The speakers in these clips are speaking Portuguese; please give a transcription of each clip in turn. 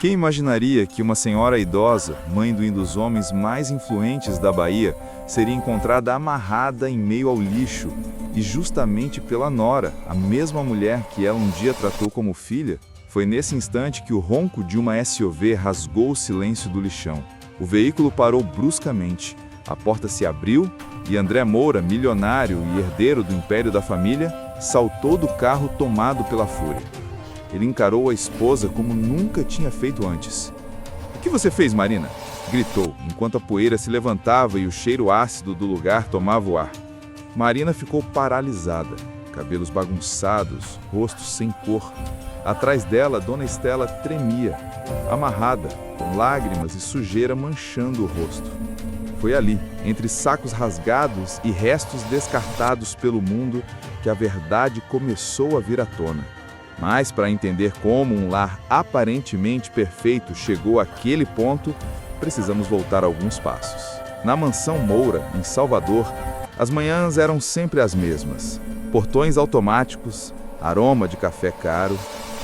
Quem imaginaria que uma senhora idosa, mãe de um dos homens mais influentes da Bahia, seria encontrada amarrada em meio ao lixo, e justamente pela nora, a mesma mulher que ela um dia tratou como filha? Foi nesse instante que o ronco de uma SUV rasgou o silêncio do lixão. O veículo parou bruscamente, a porta se abriu e André Moura, milionário e herdeiro do império da família, saltou do carro tomado pela fúria. Ele encarou a esposa como nunca tinha feito antes. "O que você fez, Marina?" gritou, enquanto a poeira se levantava e o cheiro ácido do lugar tomava o ar. Marina ficou paralisada, cabelos bagunçados, rosto sem cor. Atrás dela, Dona Estela tremia, amarrada, com lágrimas e sujeira manchando o rosto. Foi ali, entre sacos rasgados e restos descartados pelo mundo, que a verdade começou a vir à tona. Mas para entender como um lar aparentemente perfeito chegou àquele ponto, precisamos voltar alguns passos. Na mansão Moura, em Salvador, as manhãs eram sempre as mesmas. Portões automáticos, aroma de café caro,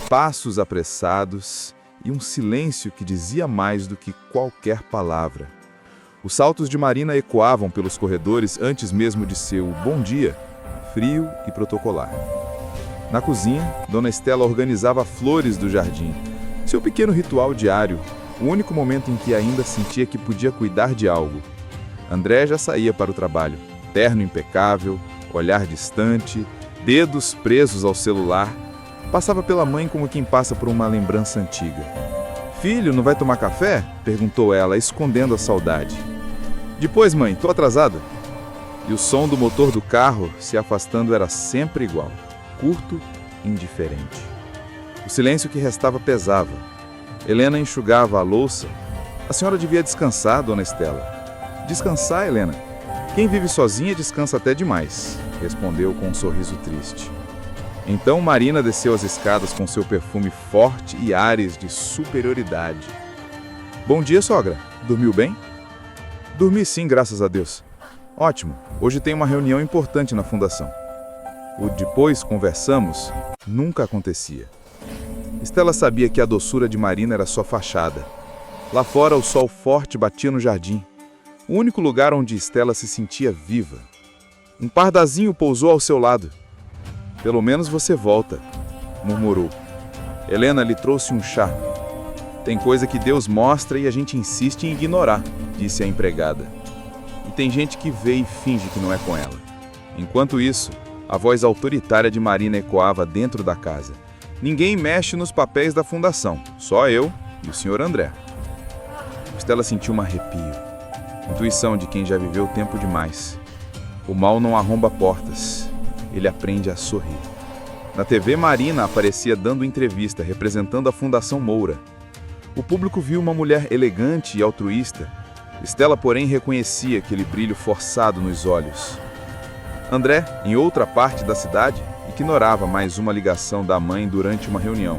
passos apressados e um silêncio que dizia mais do que qualquer palavra. Os saltos de Marina ecoavam pelos corredores antes mesmo de seu bom dia, frio e protocolar. Na cozinha, Dona Estela organizava flores do jardim, seu pequeno ritual diário, o único momento em que ainda sentia que podia cuidar de algo. André já saía para o trabalho, terno impecável, olhar distante, dedos presos ao celular. Passava pela mãe como quem passa por uma lembrança antiga. "Filho, não vai tomar café?" perguntou ela, escondendo a saudade. "Depois, mãe, tô atrasada." E o som do motor do carro se afastando era sempre igual. Curto, indiferente. O silêncio que restava pesava. Helena enxugava a louça. "A senhora devia descansar, Dona Estela." "Descansar, Helena? Quem vive sozinha descansa até demais", respondeu com um sorriso triste. Então Marina desceu as escadas com seu perfume forte e ares de superioridade. "Bom dia, sogra. Dormiu bem?" "Dormi sim, graças a Deus." "Ótimo. Hoje tem uma reunião importante na fundação." O "depois conversamos" nunca acontecia. Estela sabia que a doçura de Marina era só fachada. Lá fora o sol forte batia no jardim, o único lugar onde Estela se sentia viva. Um pardazinho pousou ao seu lado. "Pelo menos você volta", murmurou. "Helena lhe trouxe um chá." "Tem coisa que Deus mostra e a gente insiste em ignorar", disse a empregada. "E tem gente que vê e finge que não é com ela." Enquanto isso, a voz autoritária de Marina ecoava dentro da casa. "Ninguém mexe nos papéis da fundação, só eu e o Sr. André." Estela sentiu um arrepio. Intuição de quem já viveu tempo demais. O mal não arromba portas, ele aprende a sorrir. Na TV, Marina aparecia dando entrevista, representando a Fundação Moura. O público viu uma mulher elegante e altruísta. Estela, porém, reconhecia aquele brilho forçado nos olhos. André, em outra parte da cidade, ignorava mais uma ligação da mãe durante uma reunião.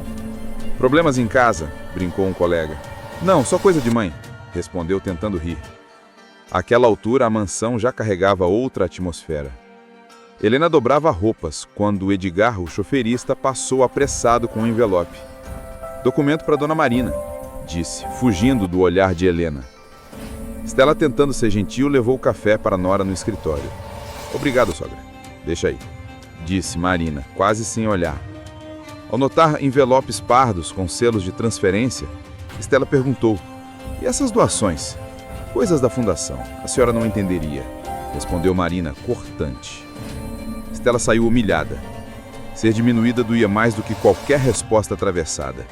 "Problemas em casa?" brincou um colega. "Não, só coisa de mãe", respondeu tentando rir. Àquela altura, a mansão já carregava outra atmosfera. Helena dobrava roupas quando Edgar, o choferista, passou apressado com um envelope. "Documento para Dona Marina", disse, fugindo do olhar de Helena. Estela, tentando ser gentil, levou o café para a nora no escritório. "Obrigado, sogra. Deixa aí", disse Marina, quase sem olhar. Ao notar envelopes pardos com selos de transferência, Estela perguntou: "E essas doações? Coisas da fundação. A senhora não entenderia", respondeu Marina, cortante. Estela saiu humilhada. Ser diminuída doía mais do que qualquer resposta atravessada.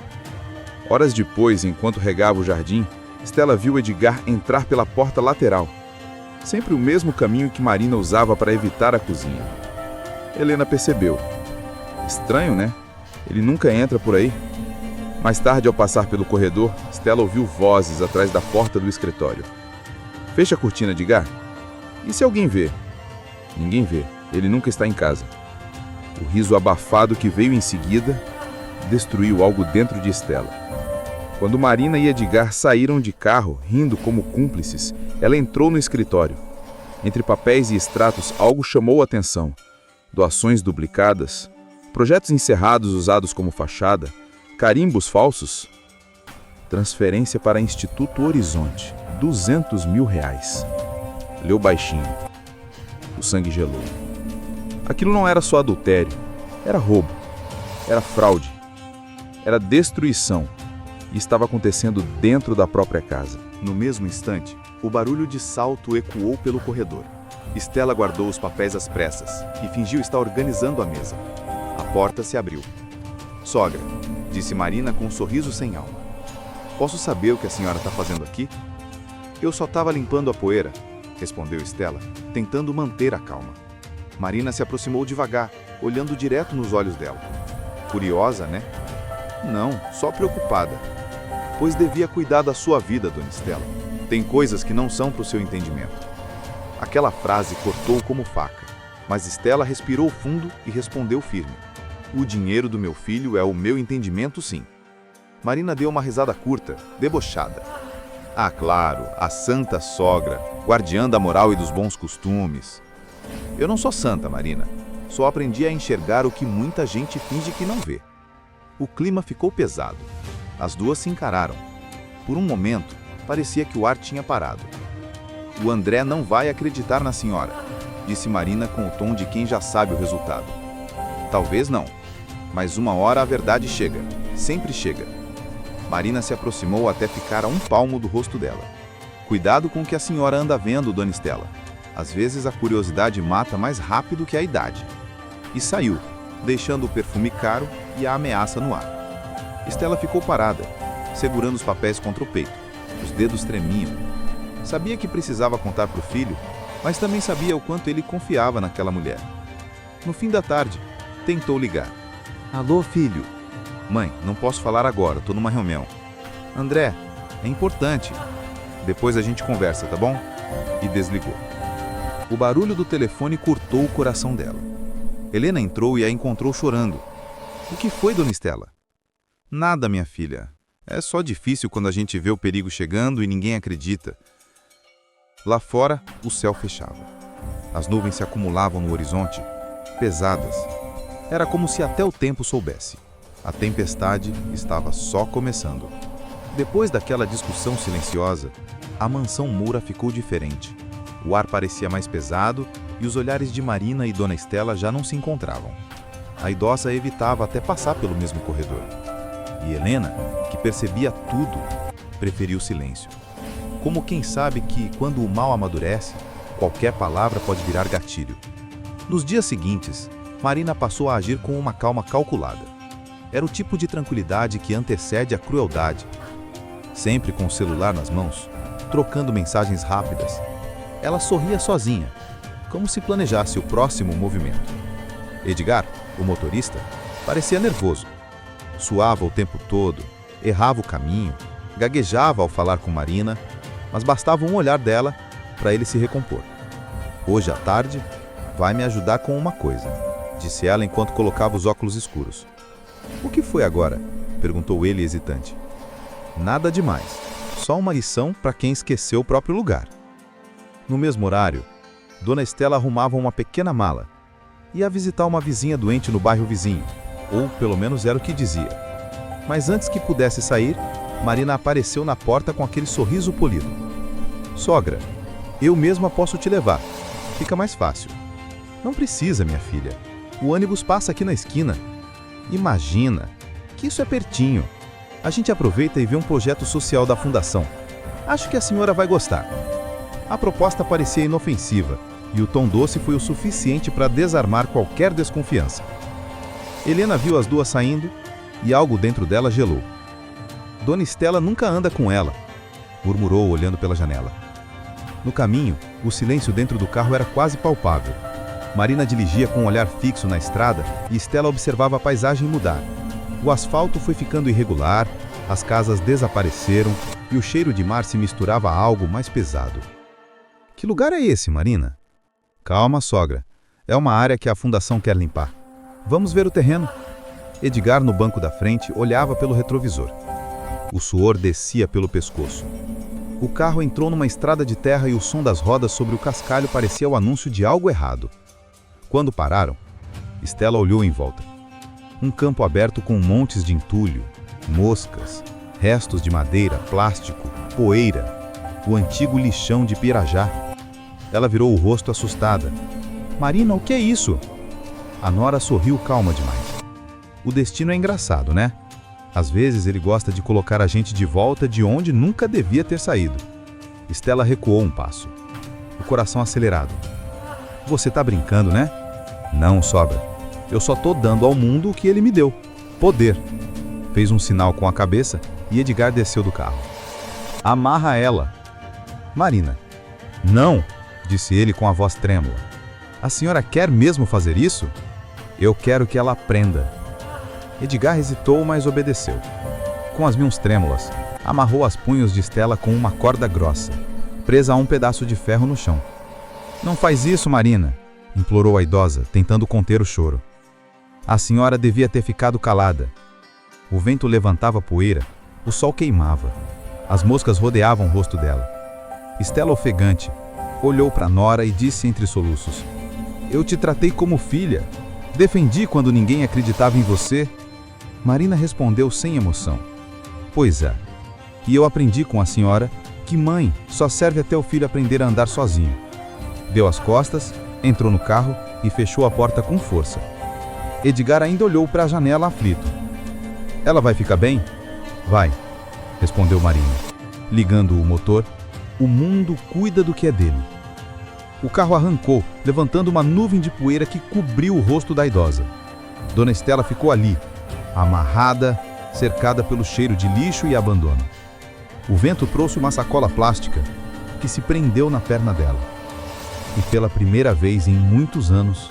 Horas depois, enquanto regava o jardim, Estela viu Edgar entrar pela porta lateral. Sempre o mesmo caminho que Marina usava para evitar a cozinha. Helena percebeu. Estranho, né? Ele nunca entra por aí. Mais tarde, ao passar pelo corredor, Estela ouviu vozes atrás da porta do escritório. "Fecha a cortina, Edgar. E se alguém vê?" "Ninguém vê. Ele nunca está em casa." O riso abafado que veio em seguida destruiu algo dentro de Estela. Quando Marina e Edgar saíram de carro, rindo como cúmplices, ela entrou no escritório. Entre papéis e extratos, algo chamou a atenção. Doações duplicadas, projetos encerrados usados como fachada, carimbos falsos. Transferência para Instituto Horizonte, R$ 200 mil. Leu baixinho. O sangue gelou. Aquilo não era só adultério, era roubo, era fraude, era destruição, e estava acontecendo dentro da própria casa. No mesmo instante, o barulho de salto ecoou pelo corredor. Estela guardou os papéis às pressas e fingiu estar organizando a mesa. A porta se abriu. Sogra, disse Marina com um sorriso sem alma. Posso saber o que a senhora está fazendo aqui? Eu só estava limpando a poeira, respondeu Estela, tentando manter a calma. Marina se aproximou devagar, olhando direto nos olhos dela. Curiosa, né? Não, só preocupada. Pois devia cuidar da sua vida, dona Estela. Tem coisas que não são para o seu entendimento. Aquela frase cortou como faca, mas Estela respirou fundo e respondeu firme. O dinheiro do meu filho é o meu entendimento, sim. Marina deu uma risada curta, debochada. Ah, claro, a santa sogra, guardiã da moral e dos bons costumes. Eu não sou santa, Marina. Só aprendi a enxergar o que muita gente finge que não vê. O clima ficou pesado. As duas se encararam. Por um momento, parecia que o ar tinha parado. O André não vai acreditar na senhora, disse Marina com o tom de quem já sabe o resultado. Talvez não, mas uma hora a verdade chega, sempre chega. Marina se aproximou até ficar a um palmo do rosto dela. Cuidado com o que a senhora anda vendo, dona Estela. Às vezes a curiosidade mata mais rápido que a idade. E saiu, deixando o perfume caro e a ameaça no ar. Estela ficou parada, segurando os papéis contra o peito. Os dedos tremiam. Sabia que precisava contar para o filho, mas também sabia o quanto ele confiava naquela mulher. No fim da tarde, tentou ligar. Alô, filho? Mãe, não posso falar agora, estou numa reunião. André, é importante. Depois a gente conversa, tá bom? E desligou. O barulho do telefone cortou o coração dela. Helena entrou e a encontrou chorando. O que foi, dona Estela? Nada, minha filha. É só difícil quando a gente vê o perigo chegando e ninguém acredita. Lá fora, o céu fechava. As nuvens se acumulavam no horizonte, pesadas. Era como se até o tempo soubesse. A tempestade estava só começando. Depois daquela discussão silenciosa, a mansão Moura ficou diferente. O ar parecia mais pesado e os olhares de Marina e Dona Estela já não se encontravam. A idosa evitava até passar pelo mesmo corredor. E Helena, que percebia tudo, preferiu o silêncio. Como quem sabe que, quando o mal amadurece, qualquer palavra pode virar gatilho. Nos dias seguintes, Marina passou a agir com uma calma calculada. Era o tipo de tranquilidade que antecede a crueldade. Sempre com o celular nas mãos, trocando mensagens rápidas, ela sorria sozinha, como se planejasse o próximo movimento. Edgar, o motorista, parecia nervoso. Suava o tempo todo, errava o caminho, gaguejava ao falar com Marina, mas bastava um olhar dela para ele se recompor. Hoje à tarde, vai me ajudar com uma coisa, disse ela enquanto colocava os óculos escuros. O que foi agora? Perguntou ele hesitante. Nada demais, só uma lição para quem esqueceu o próprio lugar. No mesmo horário, Dona Estela arrumava uma pequena mala. Ia visitar uma vizinha doente no bairro vizinho, ou pelo menos era o que dizia. Mas antes que pudesse sair, Marina apareceu na porta com aquele sorriso polido. Sogra, eu mesma posso te levar. Fica mais fácil. Não precisa, minha filha. O ônibus passa aqui na esquina. Imagina, que isso é pertinho. A gente aproveita e vê um projeto social da fundação. Acho que a senhora vai gostar. A proposta parecia inofensiva, e o tom doce foi o suficiente para desarmar qualquer desconfiança. Helena viu as duas saindo, e algo dentro dela gelou. Dona Estela nunca anda com ela, murmurou olhando pela janela. No caminho, o silêncio dentro do carro era quase palpável. Marina dirigia com um olhar fixo na estrada e Estela observava a paisagem mudar. O asfalto foi ficando irregular, as casas desapareceram e o cheiro de mar se misturava a algo mais pesado. Que lugar é esse, Marina? Calma, sogra. É uma área que a fundação quer limpar. Vamos ver o terreno. Edgar, no banco da frente, olhava pelo retrovisor. O suor descia pelo pescoço. O carro entrou numa estrada de terra e o som das rodas sobre o cascalho parecia o anúncio de algo errado. Quando pararam, Estela olhou em volta. Um campo aberto com montes de entulho, moscas, restos de madeira, plástico, poeira, o antigo lixão de Pirajá. Ela virou o rosto assustada. Marina, o que é isso? A nora sorriu calma demais. O destino é engraçado, né? Às vezes ele gosta de colocar a gente de volta de onde nunca devia ter saído. Stella recuou um passo, o coração acelerado. Você tá brincando, né? Não, sogra. Eu só tô dando ao mundo o que ele me deu. Poder. Fez um sinal com a cabeça e Edgar desceu do carro. Amarra ela. Marina. Não, disse ele com a voz trêmula. A senhora quer mesmo fazer isso? Eu quero que ela aprenda. Edgar hesitou, mas obedeceu. Com as mãos trêmulas, amarrou as punhos de Stella com uma corda grossa, presa a um pedaço de ferro no chão. Não faz isso, Marina, implorou a idosa, tentando conter o choro. A senhora devia ter ficado calada. O vento levantava poeira, o sol queimava. As moscas rodeavam o rosto dela. Stella, ofegante, olhou para Nora e disse entre soluços: Eu te tratei como filha. Defendi quando ninguém acreditava em você. Marina respondeu sem emoção: Pois é. E eu aprendi com a senhora que mãe só serve até o filho aprender a andar sozinho. Deu as costas, entrou no carro e fechou a porta com força. Edgar ainda olhou para a janela aflito. Ela vai ficar bem? Vai, respondeu Marina. Ligando o motor, o mundo cuida do que é dele. O carro arrancou, levantando uma nuvem de poeira que cobriu o rosto da idosa. Dona Stella ficou ali, amarrada, cercada pelo cheiro de lixo e abandono. O vento trouxe uma sacola plástica que se prendeu na perna dela. E pela primeira vez em muitos anos,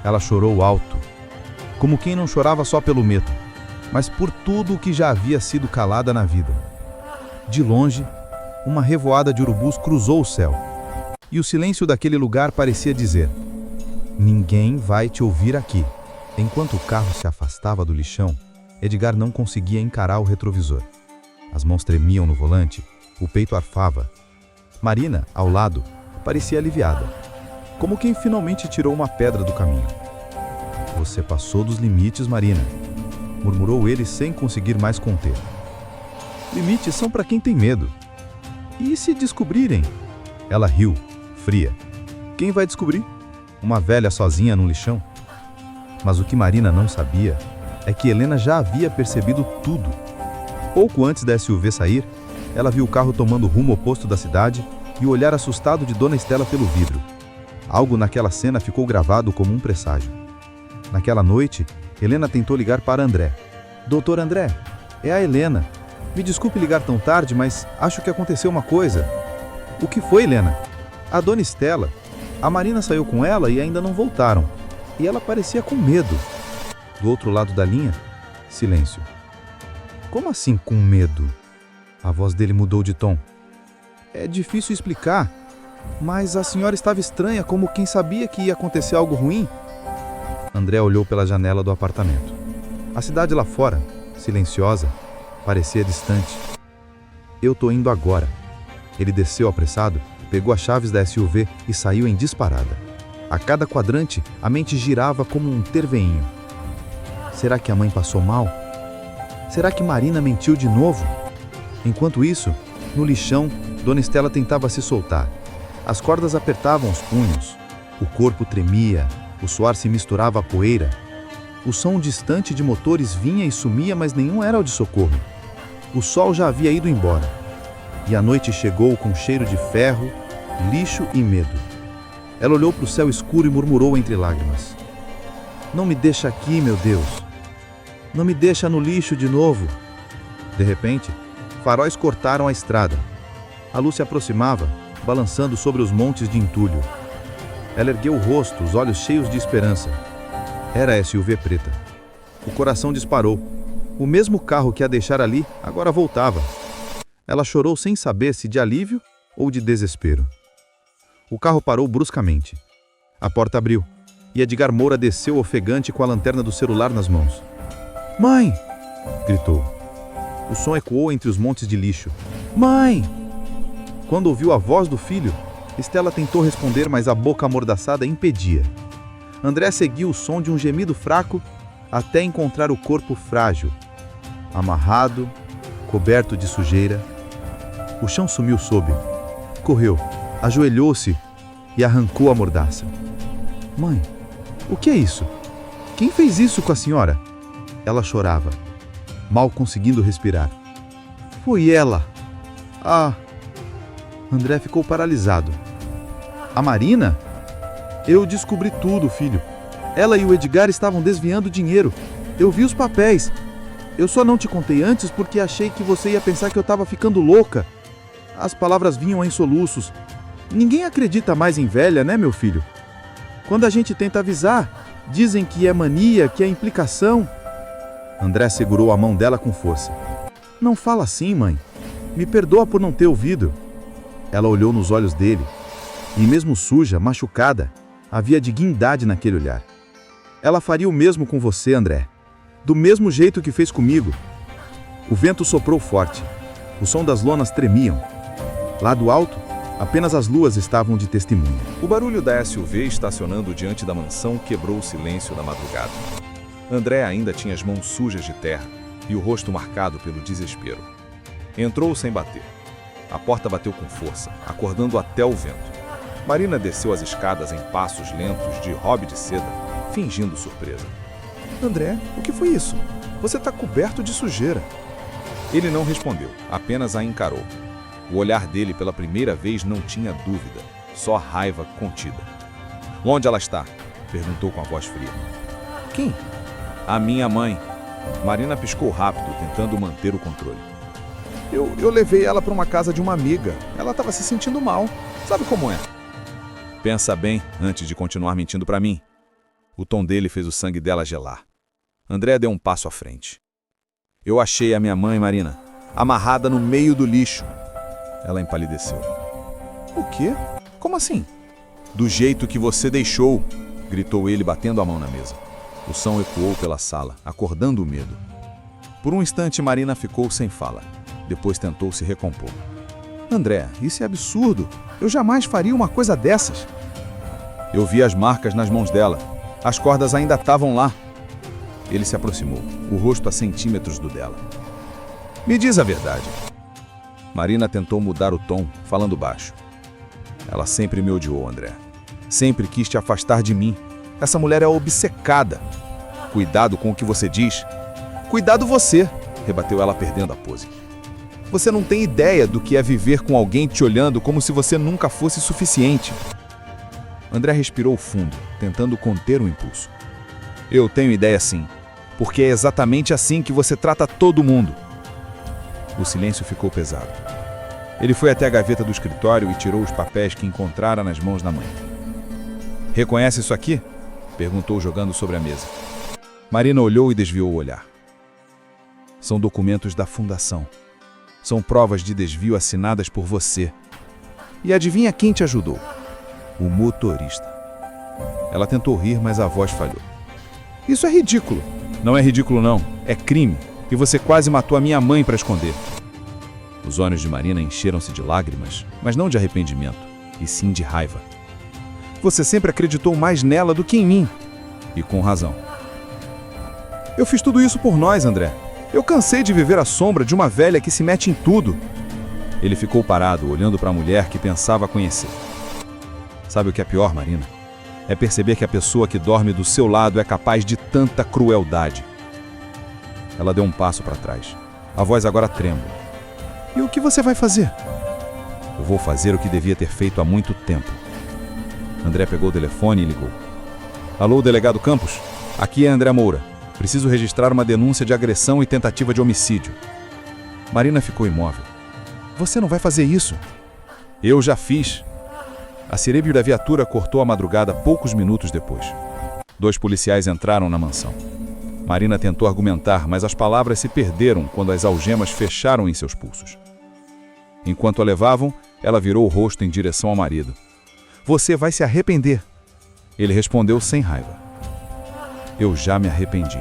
ela chorou alto, como quem não chorava só pelo medo, mas por tudo o que já havia sido calada na vida. De longe, uma revoada de urubus cruzou o céu, e o silêncio daquele lugar parecia dizer: Ninguém vai te ouvir aqui. Enquanto o carro se afastava do lixão, Edgar não conseguia encarar o retrovisor. As mãos tremiam no volante, o peito arfava. Marina, ao lado, parecia aliviada, como quem finalmente tirou uma pedra do caminho. Você passou dos limites, Marina, murmurou ele sem conseguir mais conter. Limites são para quem tem medo. E se descobrirem? Ela riu, fria. Quem vai descobrir? Uma velha sozinha num lixão? Mas o que Marina não sabia é que Helena já havia percebido tudo. Pouco antes da SUV sair, ela viu o carro tomando o rumo oposto da cidade e o olhar assustado de Dona Stella pelo vidro. Algo naquela cena ficou gravado como um presságio. Naquela noite, Helena tentou ligar para André. Doutor André, é a Helena. Me desculpe ligar tão tarde, mas acho que aconteceu uma coisa. O que foi, Helena? A Dona Stella. A Marina saiu com ela e ainda não voltaram. E ela parecia com medo. Do outro lado da linha, silêncio. Como assim com medo? A voz dele mudou de tom. É difícil explicar, mas a senhora estava estranha, como quem sabia que ia acontecer algo ruim. André olhou pela janela do apartamento. A cidade lá fora, silenciosa, parecia distante. Eu tô indo agora. Ele desceu apressado, pegou as chaves da SUV e saiu em disparada. A cada quadrante, a mente girava como um terveinho. Será que a mãe passou mal? Será que Marina mentiu de novo? Enquanto isso, no lixão, Dona Stella tentava se soltar. As cordas apertavam os punhos. O corpo tremia, o suor se misturava à poeira. O som distante de motores vinha e sumia, mas nenhum era o de socorro. O sol já havia ido embora. E a noite chegou com cheiro de ferro, lixo e medo. Ela olhou para o céu escuro e murmurou entre lágrimas: Não me deixa aqui, meu Deus. Não me deixa no lixo de novo. De repente, faróis cortaram a estrada. A luz se aproximava, balançando sobre os montes de entulho. Ela ergueu o rosto, os olhos cheios de esperança. Era a SUV preta. O coração disparou. O mesmo carro que a deixara ali, agora voltava. Ela chorou sem saber se de alívio ou de desespero. O carro parou bruscamente. A porta abriu, e Edgar Moura desceu ofegante com a lanterna do celular nas mãos. Mãe! Gritou. O som ecoou entre os montes de lixo. Mãe! Quando ouviu a voz do filho, Stella tentou responder, mas a boca amordaçada impedia. André seguiu o som de um gemido fraco até encontrar o corpo frágil, amarrado, coberto de sujeira. O chão sumiu sob. Correu, ajoelhou-se e arrancou a mordaça. Mãe, o que é isso? Quem fez isso com a senhora? Ela chorava, mal conseguindo respirar. Foi ela. Ah! André ficou paralisado. A Marina? Eu descobri tudo, filho. Ela e o Edgar estavam desviando dinheiro. Eu vi os papéis. Eu só não te contei antes porque achei que você ia pensar que eu estava ficando louca. As palavras vinham em soluços. Ninguém acredita mais em velha, né, meu filho? Quando a gente tenta avisar, dizem que é mania, que é implicação. André segurou a mão dela com força. Não fala assim, mãe. Me perdoa por não ter ouvido. Ela olhou nos olhos dele. E mesmo suja, machucada, havia dignidade naquele olhar. Ela faria o mesmo com você, André. Do mesmo jeito que fez comigo. O vento soprou forte. O som das lonas tremiam. Lá do alto, apenas as luas estavam de testemunha. O barulho da SUV estacionando diante da mansão quebrou o silêncio da madrugada. André ainda tinha as mãos sujas de terra e o rosto marcado pelo desespero. Entrou sem bater. A porta bateu com força, acordando até o vento. Marina desceu as escadas em passos lentos de hobby de seda, fingindo surpresa. André, o que foi isso? Você está coberto de sujeira. Ele não respondeu, apenas a encarou. O olhar dele pela primeira vez não tinha dúvida, só raiva contida. Onde ela está? Perguntou com a voz fria. Quem? A minha mãe. Marina piscou rápido, tentando manter o controle. Eu levei ela para uma casa de uma amiga. Ela estava se sentindo mal. Sabe como é? Pensa bem antes de continuar mentindo para mim. O tom dele fez o sangue dela gelar. André deu um passo à frente. Eu achei a minha mãe, Marina, amarrada no meio do lixo. Ela empalideceu. O quê? Como assim? Do jeito que você deixou, gritou ele batendo a mão na mesa. O som ecoou pela sala, acordando o medo. Por um instante, Marina ficou sem fala. Depois tentou se recompor. André, isso é absurdo. Eu jamais faria uma coisa dessas. Eu vi as marcas nas mãos dela. As cordas ainda estavam lá. Ele se aproximou, o rosto a centímetros do dela. Me diz a verdade. Marina tentou mudar o tom, falando baixo. Ela sempre me odiou, André. Sempre quis te afastar de mim. Essa mulher é obcecada. Cuidado com o que você diz. Cuidado você, rebateu ela perdendo a pose. Você não tem ideia do que é viver com alguém te olhando como se você nunca fosse suficiente. André respirou fundo, tentando conter o impulso. Eu tenho ideia sim, porque é exatamente assim que você trata todo mundo. O silêncio ficou pesado. Ele foi até a gaveta do escritório e tirou os papéis que encontrara nas mãos da mãe. Reconhece isso aqui? Perguntou jogando sobre a mesa. Marina olhou e desviou o olhar. São documentos da fundação. São provas de desvio assinadas por você. E adivinha quem te ajudou? O motorista. Ela tentou rir, mas a voz falhou. Isso é ridículo. Não é ridículo, não. É crime. E você quase matou a minha mãe para esconder. Os olhos de Marina encheram-se de lágrimas, mas não de arrependimento, e sim de raiva. Você sempre acreditou mais nela do que em mim. E com razão. Eu fiz tudo isso por nós, André. Eu cansei de viver à sombra de uma velha que se mete em tudo. Ele ficou parado, olhando para a mulher que pensava conhecer. Sabe o que é pior, Marina? É perceber que a pessoa que dorme do seu lado é capaz de tanta crueldade. Ela deu um passo para trás, a voz agora trêmula. E o que você vai fazer? Eu vou fazer o que devia ter feito há muito tempo. André pegou o telefone e ligou. Alô, delegado Campos? Aqui é André Moura. Preciso registrar uma denúncia de agressão e tentativa de homicídio. Marina ficou imóvel. Você não vai fazer isso? Eu já fiz. A sirene da viatura cortou a madrugada poucos minutos depois. 2 policiais entraram na mansão. Marina tentou argumentar, mas as palavras se perderam quando as algemas fecharam em seus pulsos. Enquanto a levavam, ela virou o rosto em direção ao marido. Você vai se arrepender. Ele respondeu sem raiva. Eu já me arrependi.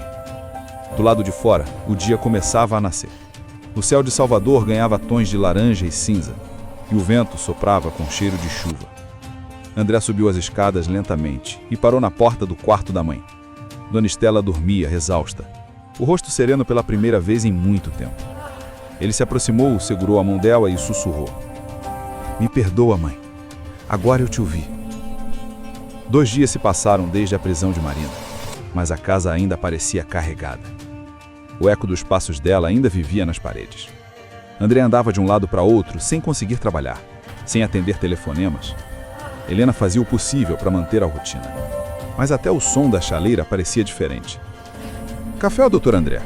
Do lado de fora, o dia começava a nascer. O céu de Salvador ganhava tons de laranja e cinza, e o vento soprava com cheiro de chuva. André subiu as escadas lentamente e parou na porta do quarto da mãe. Dona Estela dormia, exausta, o rosto sereno pela primeira vez em muito tempo. Ele se aproximou, segurou a mão dela e sussurrou: "Me perdoa, mãe. Agora eu te ouvi." 2 dias se passaram desde a prisão de Marina, mas a casa ainda parecia carregada. O eco dos passos dela ainda vivia nas paredes. André andava de um lado para outro sem conseguir trabalhar, sem atender telefonemas. Helena fazia o possível para manter a rotina, mas até o som da chaleira parecia diferente. "Café ou Dr. André?"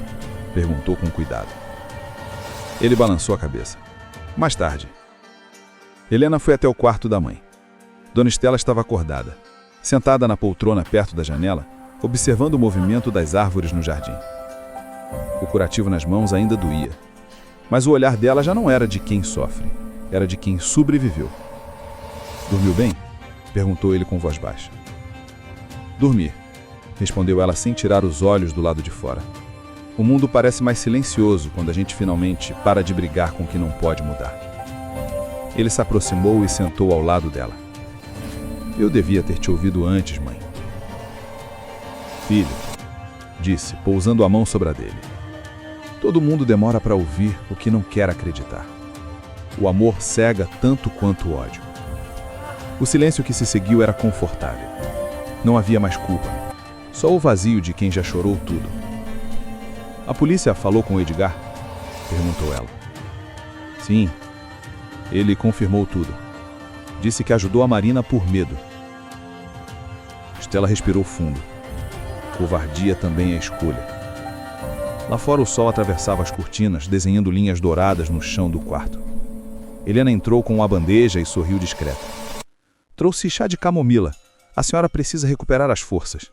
perguntou com cuidado. Ele balançou a cabeça. "Mais tarde." Helena foi até o quarto da mãe. Dona Estela estava acordada, sentada na poltrona perto da janela, observando o movimento das árvores no jardim. O curativo nas mãos ainda doía, mas o olhar dela já não era de quem sofre, era de quem sobreviveu. "Dormiu bem?" perguntou ele com voz baixa. "Dormi", respondeu ela sem tirar os olhos do lado de fora. O mundo parece mais silencioso quando a gente finalmente para de brigar com o que não pode mudar. Ele se aproximou e sentou ao lado dela. "Eu devia ter te ouvido antes, mãe." "Filho", disse, pousando a mão sobre a dele. "Todo mundo demora para ouvir o que não quer acreditar. O amor cega tanto quanto o ódio." O silêncio que se seguiu era confortável. Não havia mais culpa, só o vazio de quem já chorou tudo. "A polícia falou com o Edgar?" perguntou ela. "Sim." Ele confirmou tudo. Disse que ajudou a Marina por medo. Estela respirou fundo. Covardia também é escolha. Lá fora o sol atravessava as cortinas, desenhando linhas douradas no chão do quarto. Helena entrou com uma bandeja e sorriu discreta. "Trouxe chá de camomila. A senhora precisa recuperar as forças."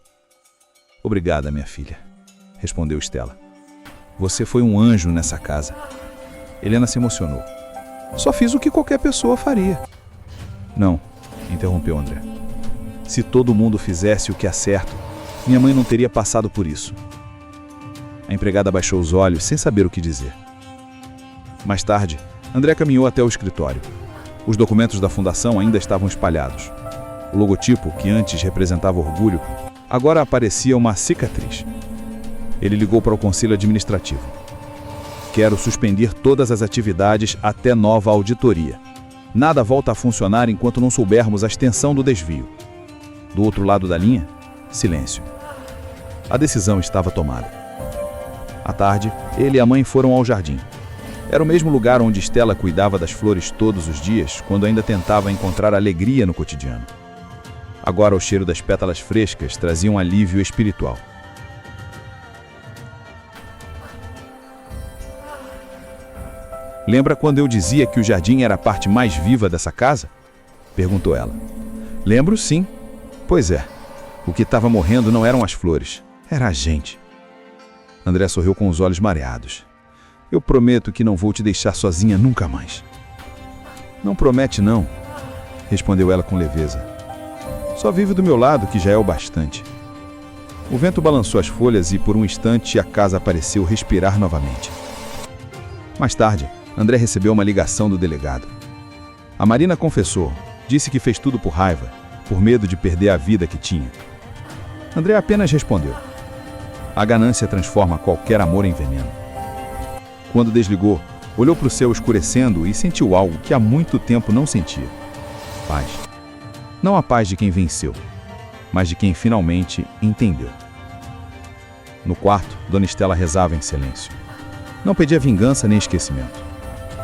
"Obrigada, minha filha", respondeu Estela. "Você foi um anjo nessa casa." Helena se emocionou. "Só fiz o que qualquer pessoa faria." "Não", interrompeu André. "Se todo mundo fizesse o que é certo, minha mãe não teria passado por isso." A empregada baixou os olhos sem saber o que dizer. Mais tarde, André caminhou até o escritório. Os documentos da fundação ainda estavam espalhados. O logotipo, que antes representava orgulho, agora aparecia uma cicatriz. Ele ligou para o conselho administrativo. "Quero suspender todas as atividades até nova auditoria. Nada volta a funcionar enquanto não soubermos a extensão do desvio." Do outro lado da linha, silêncio. A decisão estava tomada. À tarde, ele e a mãe foram ao jardim. Era o mesmo lugar onde Estela cuidava das flores todos os dias, quando ainda tentava encontrar alegria no cotidiano. Agora o cheiro das pétalas frescas trazia um alívio espiritual. "Lembra quando eu dizia que o jardim era a parte mais viva dessa casa?" perguntou ela. "Lembro, sim." "Pois é, o que estava morrendo não eram as flores, era a gente." André sorriu com os olhos mareados. "Eu prometo que não vou te deixar sozinha nunca mais." "Não promete não", respondeu ela com leveza. "Só vive do meu lado, que já é o bastante." O vento balançou as folhas e por um instante a casa pareceu respirar novamente. Mais tarde, André recebeu uma ligação do delegado. A Marina confessou, disse que fez tudo por raiva, por medo de perder a vida que tinha. André apenas respondeu: "A ganância transforma qualquer amor em veneno." Quando desligou, olhou para o céu escurecendo e sentiu algo que há muito tempo não sentia: paz. Não a paz de quem venceu, mas de quem finalmente entendeu. No quarto, Dona Estela rezava em silêncio. Não pedia vingança nem esquecimento,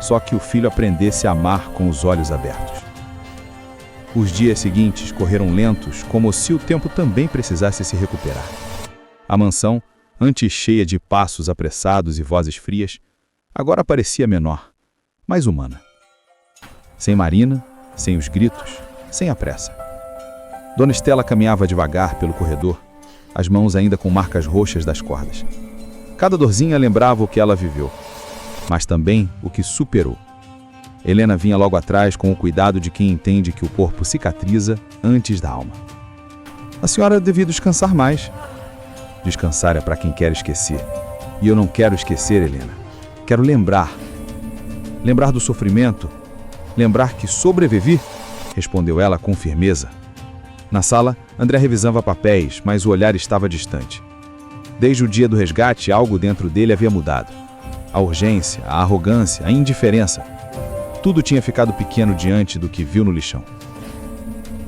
só que o filho aprendesse a amar com os olhos abertos. Os dias seguintes correram lentos, como se o tempo também precisasse se recuperar. A mansão, antes cheia de passos apressados e vozes frias, agora parecia menor, mais humana. Sem Marina, sem os gritos, sem a pressa. Dona Estela caminhava devagar pelo corredor, as mãos ainda com marcas roxas das cordas. Cada dorzinha lembrava o que ela viveu, mas também o que superou. Helena vinha logo atrás com o cuidado de quem entende que o corpo cicatriza antes da alma. "A senhora devia descansar mais." "Descansar é para quem quer esquecer. E eu não quero esquecer, Helena. Quero lembrar. Lembrar do sofrimento. Lembrar que sobrevivi", respondeu ela com firmeza. Na sala, André revisava papéis, mas o olhar estava distante. Desde o dia do resgate, algo dentro dele havia mudado. A urgência, a arrogância, a indiferença. Tudo tinha ficado pequeno diante do que viu no lixão.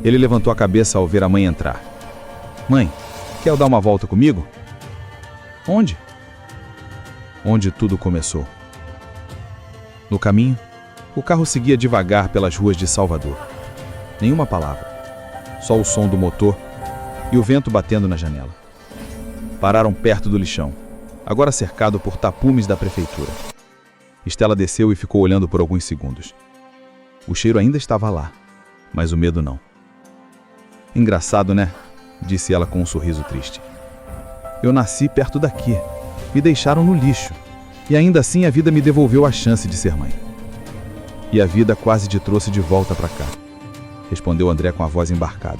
Ele levantou a cabeça ao ver a mãe entrar. Mãe, quer dar uma volta comigo? Onde? Onde tudo começou. No caminho, o carro seguia devagar pelas ruas de Salvador. Nenhuma palavra. Só o som do motor e o vento batendo na janela. Pararam perto do lixão, agora cercado por tapumes da prefeitura. Estela desceu e ficou olhando por alguns segundos. O cheiro ainda estava lá, mas o medo não. Engraçado, né? Disse ela com um sorriso triste. Eu nasci perto daqui. Me deixaram no lixo. E ainda assim a vida me devolveu a chance de ser mãe. E a vida quase te trouxe de volta para cá, respondeu André com a voz embarcada.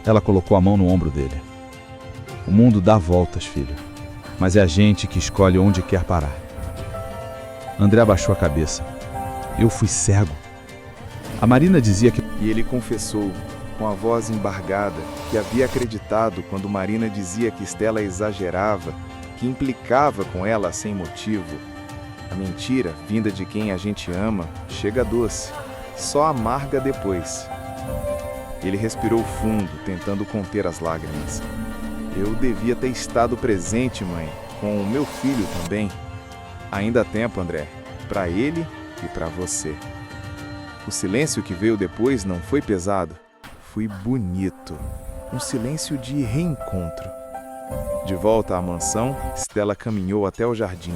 Ela colocou a mão no ombro dele. O mundo dá voltas, filho, mas é a gente que escolhe onde quer parar. André abaixou a cabeça. Eu fui cego. A Marina dizia que... E ele confessou, com a voz embargada, que havia acreditado quando Marina dizia que Estela exagerava, que implicava com ela sem motivo. A mentira, vinda de quem a gente ama, chega doce, só amarga depois. Ele respirou fundo, tentando conter as lágrimas. Eu devia ter estado presente, mãe, com o meu filho também. Ainda há tempo, André, para ele e para você. O silêncio que veio depois não foi pesado, foi bonito. Um silêncio de reencontro. De volta à mansão, Estela caminhou até o jardim.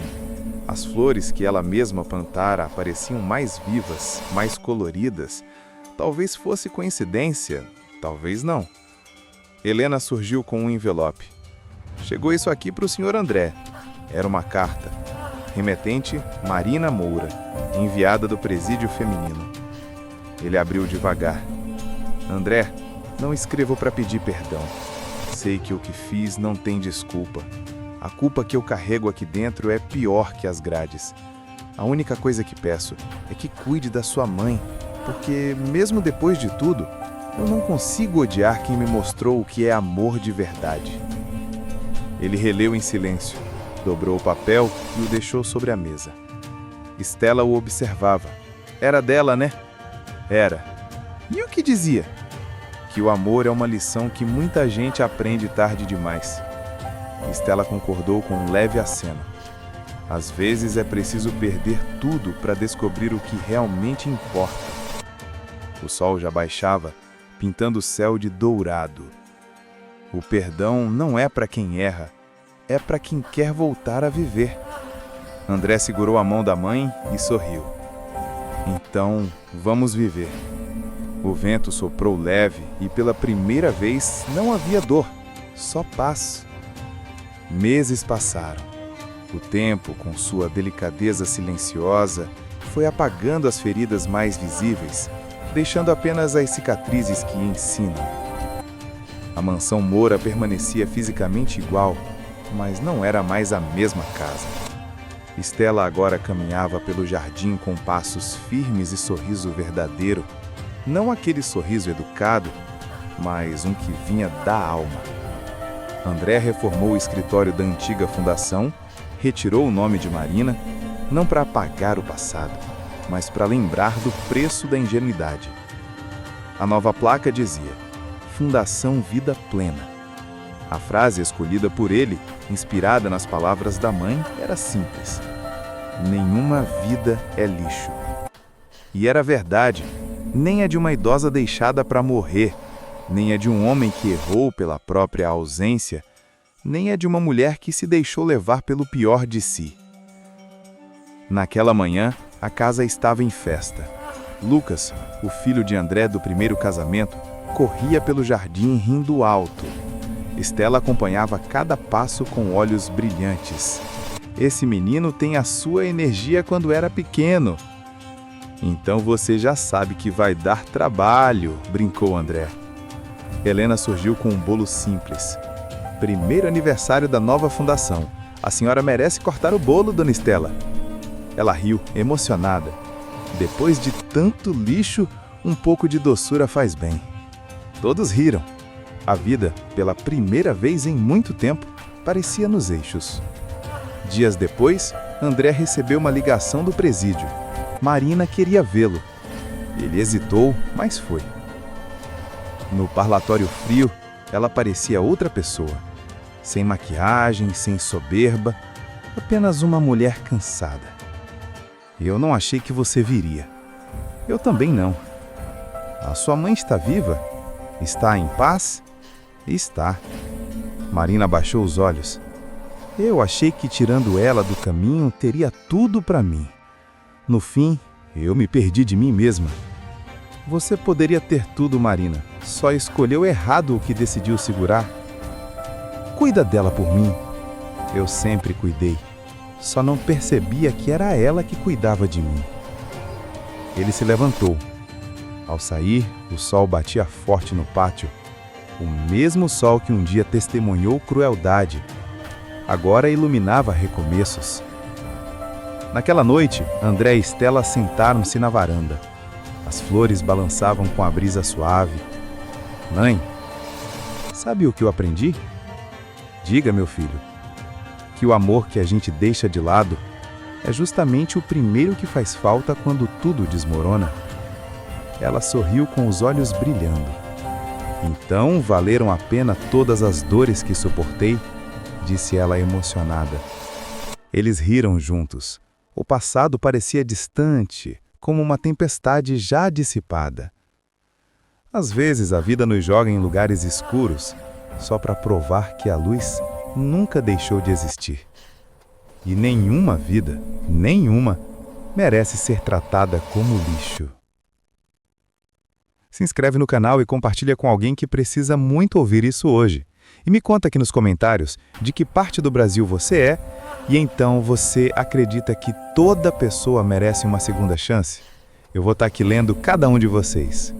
As flores que ela mesma plantara pareciam mais vivas, mais coloridas. Talvez fosse coincidência, talvez não. Helena surgiu com um envelope. Chegou isso aqui para o Sr. André. Era uma carta. Remetente Marina Moura, enviada do presídio feminino. Ele abriu devagar. André, não escrevo para pedir perdão. Sei que o que fiz não tem desculpa. A culpa que eu carrego aqui dentro é pior que as grades. A única coisa que peço é que cuide da sua mãe, porque, mesmo depois de tudo, eu não consigo odiar quem me mostrou o que é amor de verdade. Ele releu em silêncio, dobrou o papel e o deixou sobre a mesa. Estela o observava. Era dela, né? Era. E o que dizia? Que o amor é uma lição que muita gente aprende tarde demais. Estela concordou com um leve aceno. Às vezes é preciso perder tudo para descobrir o que realmente importa. O sol já baixava, pintando o céu de dourado. O perdão não é para quem erra, é para quem quer voltar a viver. André segurou a mão da mãe e sorriu. Então, vamos viver. O vento soprou leve e pela primeira vez não havia dor, só paz. Meses passaram. O tempo, com sua delicadeza silenciosa, foi apagando as feridas mais visíveis, deixando apenas as cicatrizes que ensinam. A mansão Moura permanecia fisicamente igual, mas não era mais a mesma casa. Estela agora caminhava pelo jardim com passos firmes e sorriso verdadeiro, não aquele sorriso educado, mas um que vinha da alma. André reformou o escritório da antiga fundação, retirou o nome de Marina, não para apagar o passado, mas para lembrar do preço da ingenuidade. A nova placa dizia: Fundação Vida Plena. A frase escolhida por ele, inspirada nas palavras da mãe, era simples: nenhuma vida é lixo. E era verdade, nem é de uma idosa deixada para morrer, nem é de um homem que errou pela própria ausência, nem é de uma mulher que se deixou levar pelo pior de si. Naquela manhã, a casa estava em festa. Lucas, o filho de André do primeiro casamento, corria pelo jardim rindo alto. Estela acompanhava cada passo com olhos brilhantes. Esse menino tem a sua energia quando era pequeno. Então você já sabe que vai dar trabalho, brincou André. Helena surgiu com um bolo simples. Primeiro aniversário da nova fundação. A senhora merece cortar o bolo, dona Estela. Ela riu, emocionada. Depois de tanto lixo, um pouco de doçura faz bem. Todos riram. A vida, pela primeira vez em muito tempo, parecia nos eixos. Dias depois, André recebeu uma ligação do presídio. Marina queria vê-lo. Ele hesitou, mas foi. No parlatório frio, ela parecia outra pessoa. Sem maquiagem, sem soberba, apenas uma mulher cansada. Eu não achei que você viria. Eu também não. A sua mãe está viva? Está em paz? Está. Marina baixou os olhos. Eu achei que tirando ela do caminho teria tudo para mim. No fim, eu me perdi de mim mesma. Você poderia ter tudo, Marina. Só escolheu errado o que decidiu segurar. Cuida dela por mim. Eu sempre cuidei. Só não percebia que era ela que cuidava de mim. Ele se levantou. Ao sair, o sol batia forte no pátio. O mesmo sol que um dia testemunhou crueldade. Agora iluminava recomeços. Naquela noite, André e Estela sentaram-se na varanda. As flores balançavam com a brisa suave. Mãe, sabe o que eu aprendi? Diga, meu filho, que o amor que a gente deixa de lado é justamente o primeiro que faz falta quando tudo desmorona. Ela sorriu com os olhos brilhando. Então valeram a pena todas as dores que suportei, disse ela emocionada. Eles riram juntos. O passado parecia distante, como uma tempestade já dissipada. Às vezes a vida nos joga em lugares escuros, só para provar que a luz nunca deixou de existir. E nenhuma vida, nenhuma, merece ser tratada como lixo. Se inscreve no canal e compartilha com alguém que precisa muito ouvir isso hoje. E me conta aqui nos comentários de que parte do Brasil você é e então você acredita que toda pessoa merece uma segunda chance? Eu vou estar aqui lendo cada um de vocês.